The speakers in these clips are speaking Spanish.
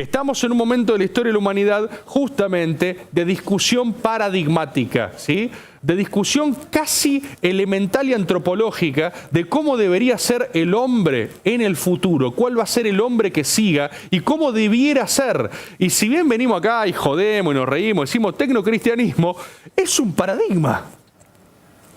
Estamos en un momento de la historia de la humanidad justamente de discusión paradigmática, ¿sí? De discusión casi elemental y antropológica de cómo debería ser el hombre en el futuro, cuál va a ser el hombre que siga y cómo debiera ser. Y si bien venimos acá y jodemos y nos reímos, decimos tecnocristianismo, es un paradigma.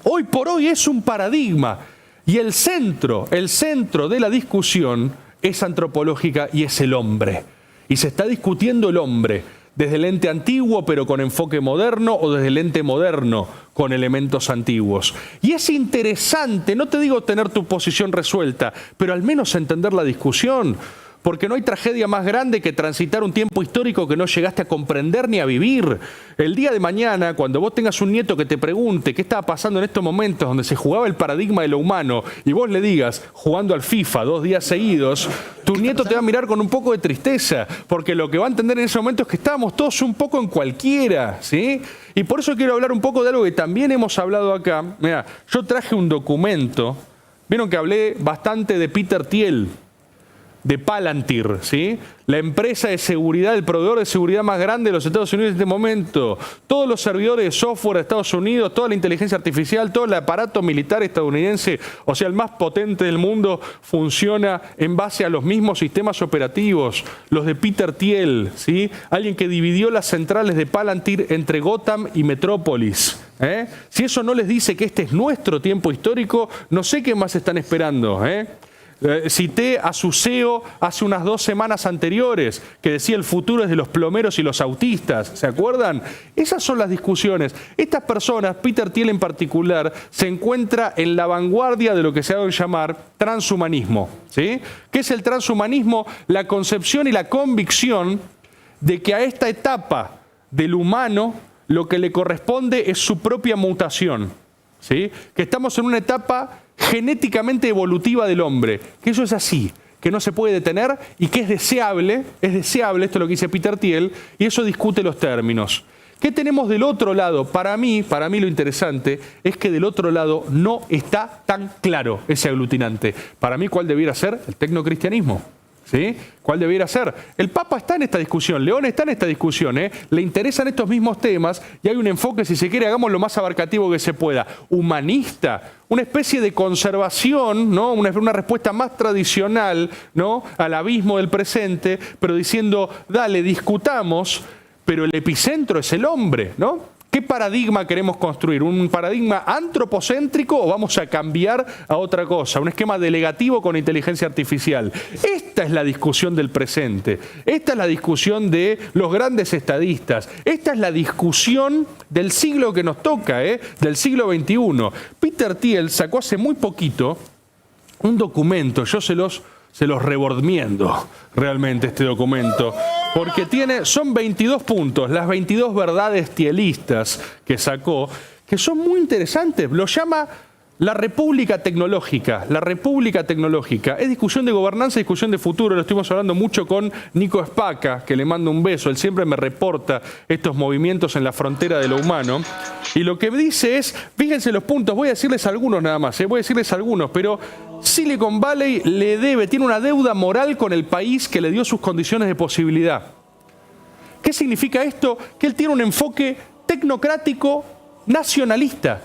Hoy por hoy es un paradigma. Y el centro de la discusión es antropológica y es el hombre. Y se está discutiendo el hombre desde el ente antiguo pero con enfoque moderno o desde el ente moderno con elementos antiguos. Y es interesante, no te digo tener tu posición resuelta, pero al menos entender la discusión. Porque no hay tragedia más grande que transitar un tiempo histórico que no llegaste a comprender ni a vivir. El día de mañana, cuando vos tengas un nieto que te pregunte qué estaba pasando en estos momentos donde se jugaba el paradigma de lo humano y vos le digas, jugando al FIFA 2 días seguidos, tu nieto te va a mirar con un poco de tristeza, porque lo que va a entender en ese momento es que estábamos todos un poco en cualquiera, ¿sí? Y por eso quiero hablar un poco de algo que también hemos hablado acá. Mirá, yo traje un documento, vieron que hablé bastante de Peter Thiel, de Palantir, ¿sí? La empresa de seguridad, el proveedor de seguridad más grande de los Estados Unidos en este momento. Todos los servidores de software de Estados Unidos, toda la inteligencia artificial, todo el aparato militar estadounidense, o sea, el más potente del mundo, funciona en base a los mismos sistemas operativos, los de Peter Thiel, ¿sí? Alguien que dividió las centrales de Palantir entre Gotham y Metrópolis. Si eso no les dice que este es nuestro tiempo histórico, no sé qué más están esperando, Cité a su CEO hace unas 2 semanas anteriores, que decía el futuro es de los plomeros y los autistas, ¿se acuerdan? Esas son las discusiones. Estas personas, Peter Thiel en particular, se encuentra en la vanguardia de lo que se ha dado a llamar transhumanismo, ¿sí? ¿Qué es el transhumanismo? La concepción y la convicción de que a esta etapa del humano lo que le corresponde es su propia mutación, ¿sí? Que estamos en una etapa genéticamente evolutiva del hombre, que eso es así, que no se puede detener y que es deseable, esto es lo que dice Peter Thiel, y eso discute los términos. ¿Qué tenemos del otro lado? Para mí lo interesante es que del otro lado no está tan claro ese aglutinante. Para mí, ¿cuál debiera ser? El tecnocristianismo. ¿Sí? ¿Cuál debiera ser? El Papa está en esta discusión, León está en esta discusión, le interesan estos mismos temas y hay un enfoque, si se quiere, hagamos lo más abarcativo que se pueda, humanista, una especie de conservación, ¿no? Una respuesta más tradicional, ¿no? Al abismo del presente, pero diciendo, dale, discutamos, pero el epicentro es el hombre, ¿no? ¿Qué paradigma queremos construir? ¿Un paradigma antropocéntrico o vamos a cambiar a otra cosa? ¿Un esquema delegativo con inteligencia artificial? Esta es la discusión del presente. Esta es la discusión de los grandes estadistas. Esta es la discusión del siglo que nos toca, del siglo XXI. Peter Thiel sacó hace muy poquito un documento, yo se los rebormiendo realmente este documento, porque son 22 puntos, las 22 verdades thielistas que sacó, que son muy interesantes. Lo llama la República Tecnológica. La República Tecnológica. Es discusión de gobernanza, discusión de futuro. Lo estuvimos hablando mucho con Nico Spaca, que le mando un beso. Él siempre me reporta estos movimientos en la frontera de lo humano. Y lo que dice es, fíjense los puntos, voy a decirles algunos nada más, voy a decirles algunos, pero Silicon Valley tiene una deuda moral con el país que le dio sus condiciones de posibilidad. ¿Qué significa esto? Que él tiene un enfoque tecnocrático nacionalista.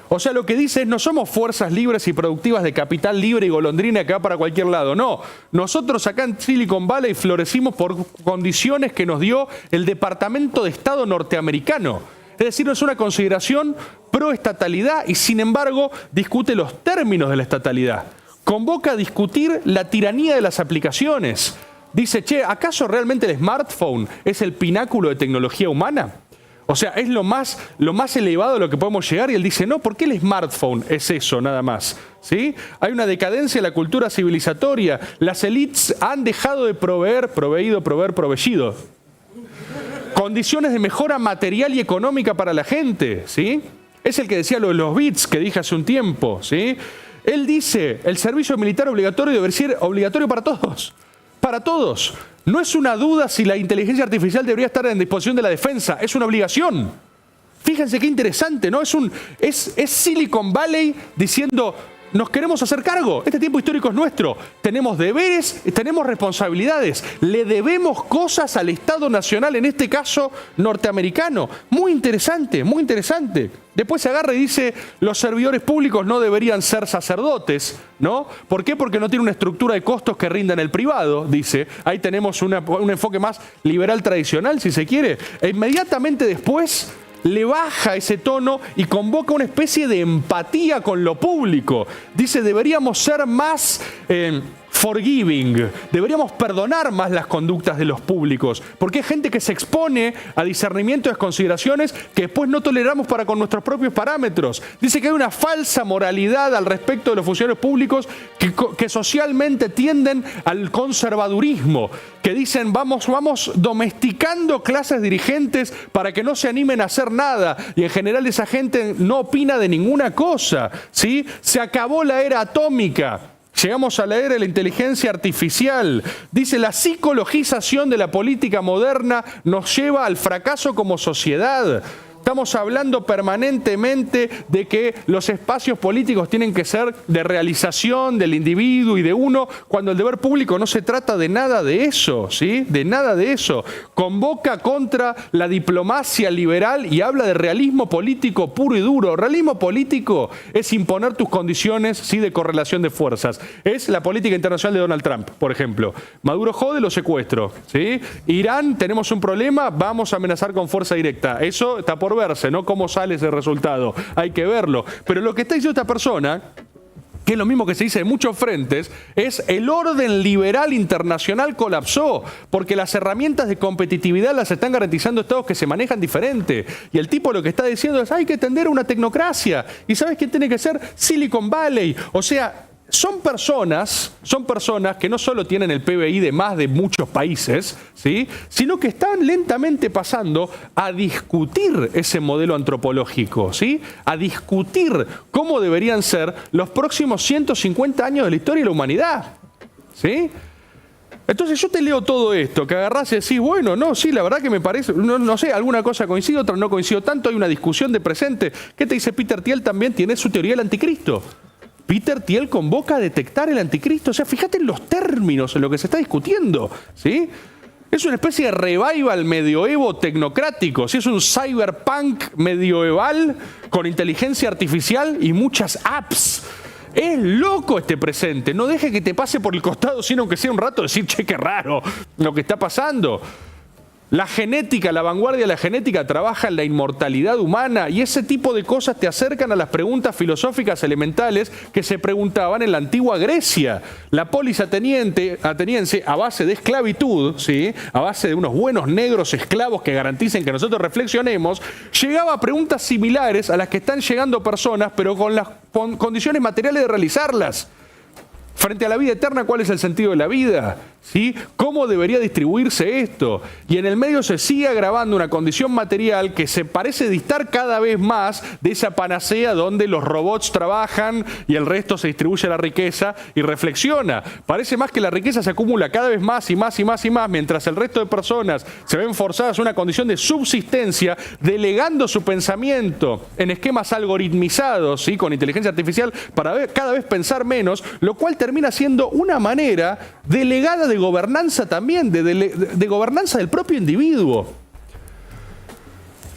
O sea, lo que dice es, no somos fuerzas libres y productivas de capital libre y golondrina que va para cualquier lado. No, nosotros acá en Silicon Valley florecimos por condiciones que nos dio el Departamento de Estado norteamericano. Es decir, no es una consideración pro-estatalidad y, sin embargo, discute los términos de la estatalidad. Convoca a discutir la tiranía de las aplicaciones. Dice, ¿acaso realmente el smartphone es el pináculo de tecnología humana? O sea, es lo más elevado a lo que podemos llegar. Y él dice, no, ¿por qué el smartphone es eso nada más? ¿Sí? Hay una decadencia en la cultura civilizatoria. Las élites han dejado de proveer proveído. Condiciones de mejora material y económica para la gente, ¿sí? Es el que decía lo de los bits que dije hace un tiempo, ¿sí? Él dice, el servicio militar obligatorio debe ser obligatorio para todos. Para todos. No es una duda si la inteligencia artificial debería estar en disposición de la defensa, es una obligación. Fíjense qué interesante, ¿no? Es Silicon Valley diciendo, nos queremos hacer cargo. Este tiempo histórico es nuestro. Tenemos deberes, tenemos responsabilidades. Le debemos cosas al Estado Nacional, en este caso norteamericano. Muy interesante, muy interesante. Después se agarra y dice, los servidores públicos no deberían ser sacerdotes, ¿no? ¿Por qué? Porque no tiene una estructura de costos que rinda en el privado, dice. Ahí tenemos un enfoque más liberal tradicional, si se quiere. E inmediatamente después le baja ese tono y convoca una especie de empatía con lo público. Dice, deberíamos ser más forgiving, deberíamos perdonar más las conductas de los públicos, porque hay gente que se expone a discernimiento y consideraciones que después no toleramos para con nuestros propios parámetros. Dice que hay una falsa moralidad al respecto de los funcionarios públicos que socialmente tienden al conservadurismo, que dicen vamos domesticando clases dirigentes para que no se animen a hacer nada, y en general esa gente no opina de ninguna cosa, ¿sí? Se acabó la era atómica. Llegamos a la era de la inteligencia artificial. Dice, la psicologización de la política moderna nos lleva al fracaso como sociedad. Estamos hablando permanentemente de que los espacios políticos tienen que ser de realización del individuo y de uno, cuando el deber público no se trata de nada de eso, ¿sí? De nada de eso. Convoca contra la diplomacia liberal y habla de realismo político puro y duro. Realismo político es imponer tus condiciones, ¿sí? De correlación de fuerzas. Es la política internacional de Donald Trump, por ejemplo. Maduro jode, lo secuestro, ¿sí? Irán, tenemos un problema, vamos a amenazar con fuerza directa. Eso está por verse, ¿no? ¿Cómo sale ese resultado? Hay que verlo. Pero lo que está diciendo esta persona, que es lo mismo que se dice en muchos frentes, es el orden liberal internacional colapsó, porque las herramientas de competitividad las están garantizando estados que se manejan diferente. Y el tipo lo que está diciendo es, hay que tender a una tecnocracia. ¿Y sabes quién tiene que ser? Silicon Valley. O sea, son personas que no solo tienen el PBI de más de muchos países, ¿sí? Sino que están lentamente pasando a discutir ese modelo antropológico, ¿sí? A discutir cómo deberían ser los próximos 150 años de la historia de la humanidad, ¿sí? Entonces yo te leo todo esto, que agarrás y decís, bueno, no, sí, la verdad que me parece, no sé, alguna cosa coincido, otra no coincido tanto, hay una discusión de presente. ¿Qué te dice Peter Thiel? También tiene su teoría del anticristo. Peter Thiel convoca a detectar el anticristo. O sea, fíjate en los términos, en lo que se está discutiendo, ¿sí? Es una especie de revival medioevo tecnocrático, ¿sí? Es un cyberpunk medieval con inteligencia artificial y muchas apps. Es loco este presente. No deje que te pase por el costado, sino aunque sea un rato decir, che, qué raro lo que está pasando. La genética, la vanguardia de la genética trabaja en la inmortalidad humana, y ese tipo de cosas te acercan a las preguntas filosóficas elementales que se preguntaban en la antigua Grecia. La polis ateniense, a base de esclavitud, ¿sí? A base de unos buenos negros esclavos que garanticen que nosotros reflexionemos, llegaba a preguntas similares a las que están llegando personas, pero con las condiciones materiales de realizarlas. Frente a la vida eterna, ¿cuál es el sentido de la vida? ¿Sí? ¿Cómo debería distribuirse esto? Y en el medio se sigue agravando una condición material que se parece distar cada vez más de esa panacea donde los robots trabajan y el resto se distribuye la riqueza y reflexiona. Parece más que la riqueza se acumula cada vez más y más y más y más, mientras el resto de personas se ven forzadas a una condición de subsistencia, delegando su pensamiento en esquemas algoritmizados, ¿sí? Con inteligencia artificial, para cada vez pensar menos, lo cual termina siendo una manera delegada de gobernanza también, de gobernanza del propio individuo.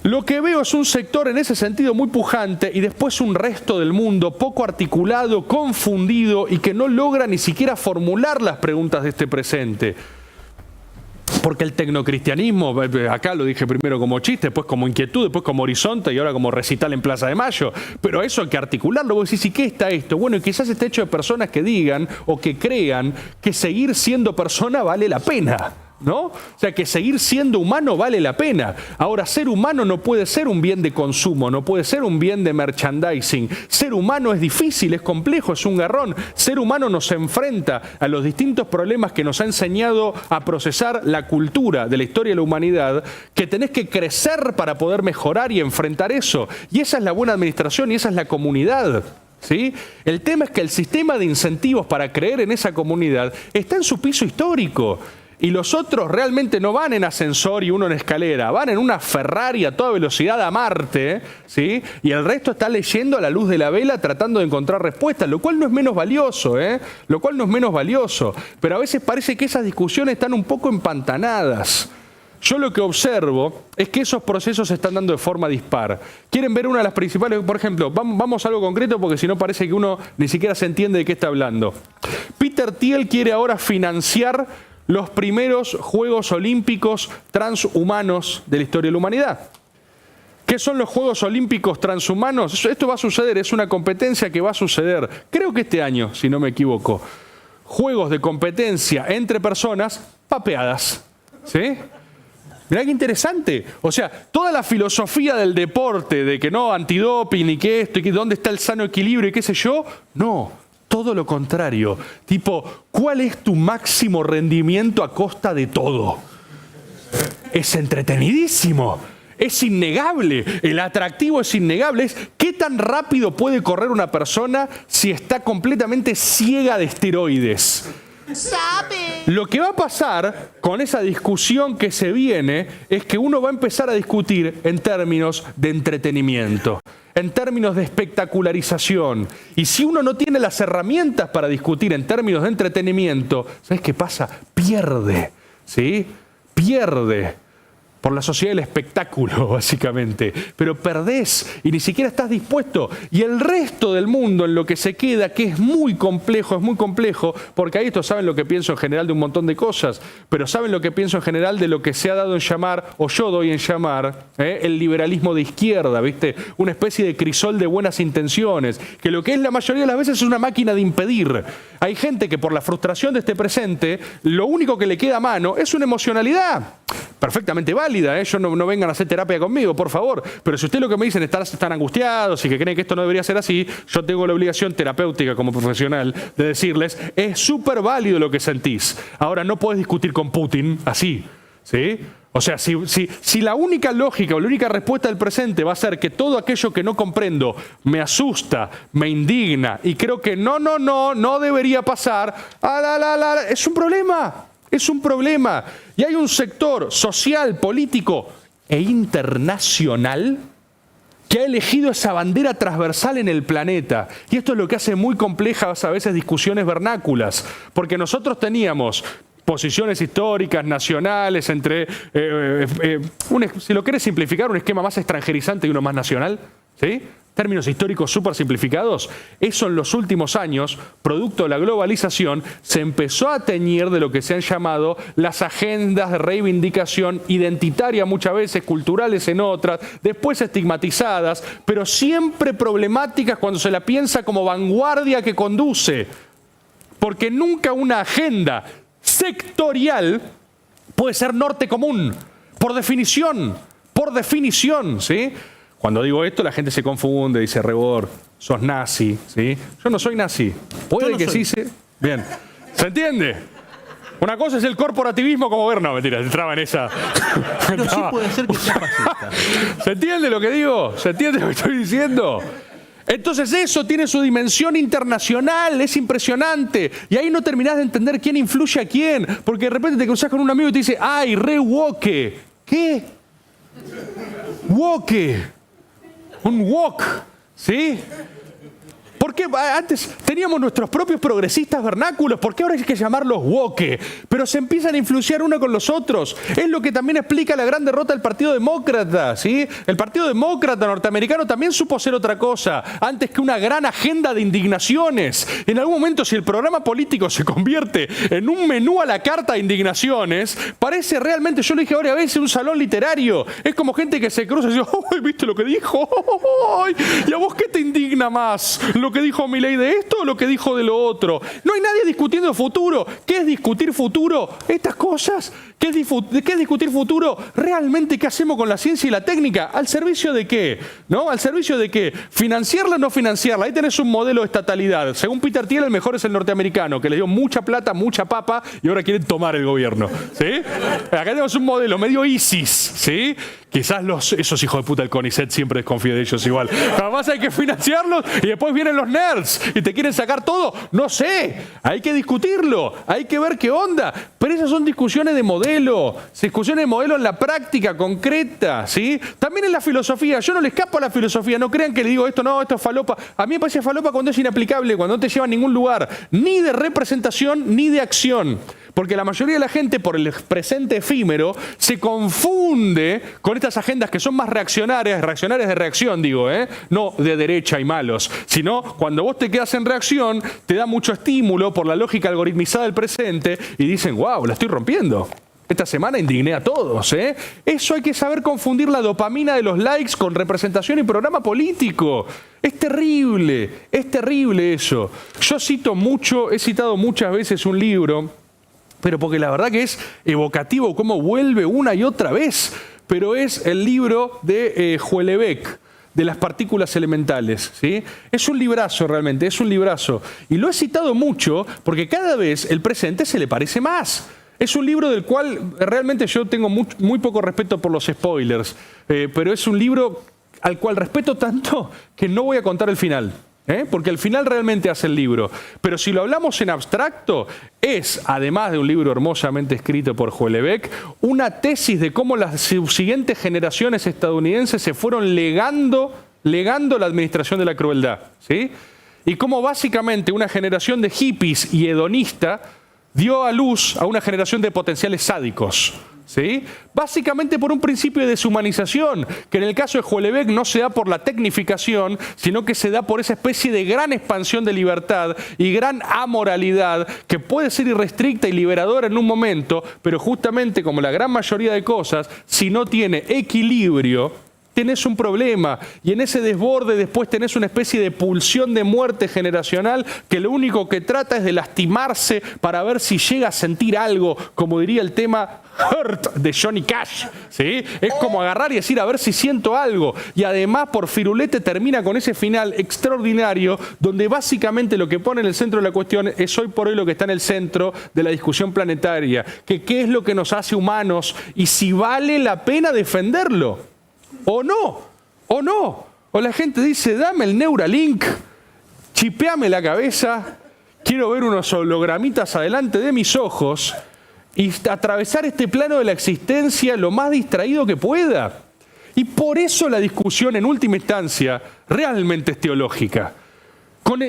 Lo que veo es un sector en ese sentido muy pujante y después un resto del mundo poco articulado, confundido y que no logra ni siquiera formular las preguntas de este presente. Porque el tecnocristianismo, acá lo dije primero como chiste, después como inquietud, después como horizonte y ahora como recital en Plaza de Mayo. Pero eso hay que articularlo. Vos decís, ¿y qué está esto? Bueno, y quizás esté hecho de personas que digan o que crean que seguir siendo persona vale la pena, ¿no? O sea, que seguir siendo humano vale la pena. Ahora, ser humano no puede ser un bien de consumo, no puede ser un bien de merchandising. Ser humano es difícil, es complejo, es un garrón. Ser humano nos enfrenta a los distintos problemas que nos ha enseñado a procesar la cultura de la historia de la humanidad, que tenés que crecer para poder mejorar y enfrentar eso. Y esa es la buena administración y esa es la comunidad, ¿sí? El tema es que el sistema de incentivos para creer en esa comunidad está en su piso histórico. y los otros realmente no van en ascensor y uno en escalera, van en una Ferrari a toda velocidad a Marte, ¿sí? Y el resto está leyendo a la luz de la vela tratando de encontrar respuestas, lo cual no es menos valioso, lo cual no es menos valioso. Pero a veces parece que esas discusiones están un poco empantanadas. Yo lo que observo es que esos procesos se están dando de forma dispar. ¿Quieren ver una de las principales? Por ejemplo, vamos a algo concreto porque si no parece que uno ni siquiera se entiende de qué está hablando. Peter Thiel quiere ahora financiar los primeros Juegos Olímpicos transhumanos de la historia de la humanidad. ¿Qué son los Juegos Olímpicos transhumanos? Esto va a suceder, es una competencia que va a suceder, creo que este año, si no me equivoco. Juegos de competencia entre personas papeadas, ¿sí? Mirá qué interesante. O sea, toda la filosofía del deporte, de que no, antidoping y que esto, y que dónde está el sano equilibrio y qué sé yo, no, todo lo contrario. Tipo, ¿cuál es tu máximo rendimiento a costa de todo? Es entretenidísimo. Es innegable, el atractivo es innegable. Es qué tan rápido puede correr una persona si está completamente ciega de esteroides. Lo que va a pasar con esa discusión que se viene es que uno va a empezar a discutir en términos de entretenimiento, en términos de espectacularización. Y si uno no tiene las herramientas para discutir en términos de entretenimiento, ¿sabes qué pasa? Pierde, ¿sí? Pierde. Por la sociedad del espectáculo, básicamente. Pero perdés y ni siquiera estás dispuesto. Y el resto del mundo en lo que se queda, que es muy complejo, porque ahí estos saben lo que pienso en general de un montón de cosas, pero saben lo que pienso en general de lo que se ha dado en llamar, o yo doy en llamar, el liberalismo de izquierda, ¿viste? Una especie de crisol de buenas intenciones, que lo que es la mayoría de las veces es una máquina de impedir. Hay gente que por la frustración de este presente, lo único que le queda a mano es una emocionalidad. Perfectamente válida, yo no vengan a hacer terapia conmigo, por favor. Pero si ustedes lo que me dicen están angustiados y que creen que esto no debería ser así, yo tengo la obligación terapéutica como profesional de decirles, es súper válido lo que sentís. Ahora, no podés discutir con Putin así, ¿sí? O sea, si la única lógica o la única respuesta del presente va a ser que todo aquello que no comprendo me asusta, me indigna y creo que no debería pasar, es un problema. Es un problema. Y hay un sector social, político e internacional que ha elegido esa bandera transversal en el planeta. Y esto es lo que hace muy complejas a veces discusiones vernáculas. Porque nosotros teníamos posiciones históricas, nacionales, entre, si lo querés simplificar, un esquema más extranjerizante y uno más nacional, ¿sí? Términos históricos súper simplificados. Eso en los últimos años, producto de la globalización, se empezó a teñir de lo que se han llamado las agendas de reivindicación identitaria, muchas veces culturales en otras, después estigmatizadas, pero siempre problemáticas cuando se la piensa como vanguardia que conduce. Porque nunca una agenda sectorial puede ser norte común, por definición, ¿sí? Cuando digo esto, la gente se confunde, dice, Rebor, sos nazi, ¿sí? Yo no soy nazi. Puede que sí se... Bien. ¿Se entiende? Una cosa es el corporativismo como ver... No, mentira, entraba en esa... Pero sí puede ser que sea fascista. ¿Se entiende lo que digo? ¿Se entiende lo que estoy diciendo? Entonces eso tiene su dimensión internacional, es impresionante. Y ahí no terminás de entender quién influye a quién. Porque de repente te cruzás con un amigo y te dice, ¡ay, re woke! ¿Qué? Woke. Un wok, ¿sí? ¿Por qué antes teníamos nuestros propios progresistas vernáculos? ¿Por qué ahora hay que llamarlos woke? Pero se empiezan a influenciar uno con los otros. Es lo que también explica la gran derrota del Partido Demócrata, ¿sí? El Partido Demócrata norteamericano también supo ser otra cosa, antes que una gran agenda de indignaciones. En algún momento, si el programa político se convierte en un menú a la carta de indignaciones, parece realmente, yo lo dije ahora a veces, un salón literario. Es como gente que se cruza y dice, ¡ay, viste lo que dijo! ¡Ay! ¿Y a vos qué te indigna más? ¿Lo que dijo Milei de esto o lo que dijo de lo otro? No hay nadie discutiendo el futuro. ¿Qué es discutir futuro? Estas cosas. ¿Qué es discutir futuro? ¿Realmente qué hacemos con la ciencia y la técnica? ¿Al servicio de qué? ¿No? ¿Al servicio de qué? ¿Financiarla o no financiarla? Ahí tenés un modelo de estatalidad. Según Peter Thiel, el mejor es el norteamericano, que le dio mucha plata, mucha papa y ahora quieren tomar el gobierno, ¿sí? Acá tenemos un modelo medio ISIS, ¿sí? Quizás esos hijos de puta del CONICET siempre desconfío de ellos igual. Además hay que financiarlos y después vienen los nerds y te quieren sacar todo. No sé, hay que discutirlo, hay que ver qué onda. Pero esas son discusiones de modelo, discusiones de modelo en la práctica concreta, ¿sí? También en la filosofía. Yo no le escapo a la filosofía, no crean que le digo esto, no, esto es falopa. A mí me parece falopa cuando es inaplicable, cuando no te lleva a ningún lugar, ni de representación ni de acción. Porque la mayoría de la gente, por el presente efímero, se confunde con estas agendas que son más reaccionarias de reacción, digo, no de derecha y malos, sino cuando vos te quedas en reacción, te da mucho estímulo por la lógica algoritmizada del presente y dicen, wow, la estoy rompiendo. Esta semana indigné a todos, Eso hay que saber confundir la dopamina de los likes con representación y programa político. Es terrible eso. Yo he citado muchas veces un libro, pero porque la verdad que es evocativo cómo vuelve una y otra vez. Pero es el libro de Houellebecq, de las partículas elementales, ¿sí? Es un librazo realmente, es un librazo. Y lo he citado mucho porque cada vez el presente se le parece más. Es un libro del cual realmente yo tengo muy poco respeto por los spoilers, pero es un libro al cual respeto tanto que no voy a contar el final. Porque al final realmente hace el libro. Pero si lo hablamos en abstracto, es, además de un libro hermosamente escrito por Houellebecq, una tesis de cómo las subsiguientes generaciones estadounidenses se fueron legando la administración de la crueldad, ¿sí? Y cómo básicamente una generación de hippies y hedonista dio a luz a una generación de potenciales sádicos, ¿sí? Básicamente por un principio de deshumanización, que en el caso de Houellebecq no se da por la tecnificación, sino que se da por esa especie de gran expansión de libertad y gran amoralidad que puede ser irrestricta y liberadora en un momento, pero justamente como la gran mayoría de cosas, si no tiene equilibrio, tenés un problema, y en ese desborde después tenés una especie de pulsión de muerte generacional que lo único que trata es de lastimarse para ver si llega a sentir algo, como diría el tema Hurt de Johnny Cash, ¿sí? Es como agarrar y decir a ver si siento algo, y además por firulete termina con ese final extraordinario donde básicamente lo que pone en el centro de la cuestión es hoy por hoy lo que está en el centro de la discusión planetaria, que qué es lo que nos hace humanos y si vale la pena defenderlo. O no. O la gente dice, dame el Neuralink, chipeame la cabeza, quiero ver unos hologramitas adelante de mis ojos y atravesar este plano de la existencia lo más distraído que pueda. Y por eso la discusión en última instancia realmente es teológica.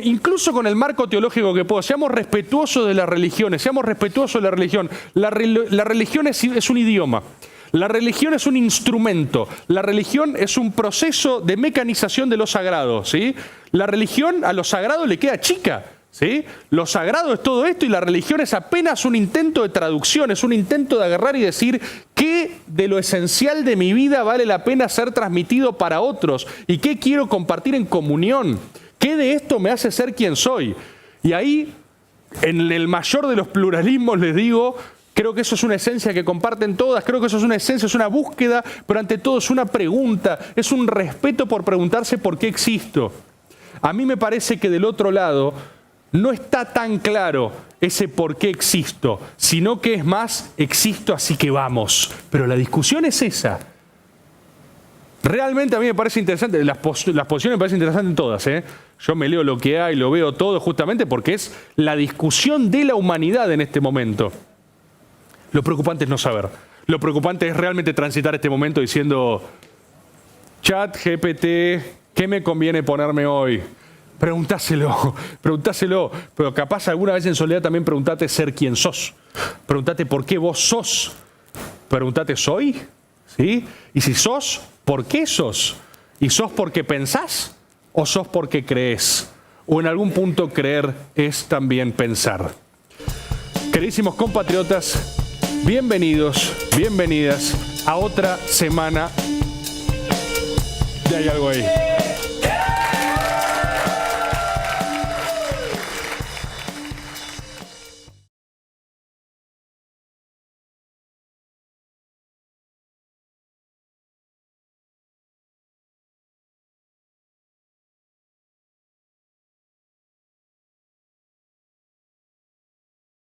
Incluso con el marco teológico que puedo, seamos respetuosos de las religiones, seamos respetuosos de la religión. La religión es un idioma. La religión es un instrumento, la religión es un proceso de mecanización de lo sagrado, ¿sí? La religión a lo sagrado le queda chica, ¿sí? Lo sagrado es todo esto y la religión es apenas un intento de traducción, es un intento de agarrar y decir qué de lo esencial de mi vida vale la pena ser transmitido para otros y qué quiero compartir en comunión, qué de esto me hace ser quien soy. Y ahí, en el mayor de los pluralismos les digo, creo que eso es una esencia que comparten todas, creo que eso es una esencia, es una búsqueda, pero ante todo es una pregunta, es un respeto por preguntarse por qué existo. A mí me parece que del otro lado no está tan claro ese por qué existo, sino que es más, existo así que vamos. Pero la discusión es esa. Realmente a mí me parece interesante, las posiciones me parecen interesantes todas, Yo me leo lo que hay, lo veo todo justamente porque es la discusión de la humanidad en este momento. Lo preocupante es no saber. Lo preocupante es realmente transitar este momento diciendo, Chat, GPT, ¿qué me conviene ponerme hoy? Preguntáselo. Pero capaz alguna vez en soledad también preguntate ser quien sos. Preguntate por qué vos sos. Preguntate, ¿soy? ¿Sí? Y si sos, ¿por qué sos? ¿Y sos porque pensás o sos porque crees? O en algún punto creer es también pensar. Queridísimos compatriotas, bienvenidos, bienvenidas a otra semana de Hay Algo Ahí.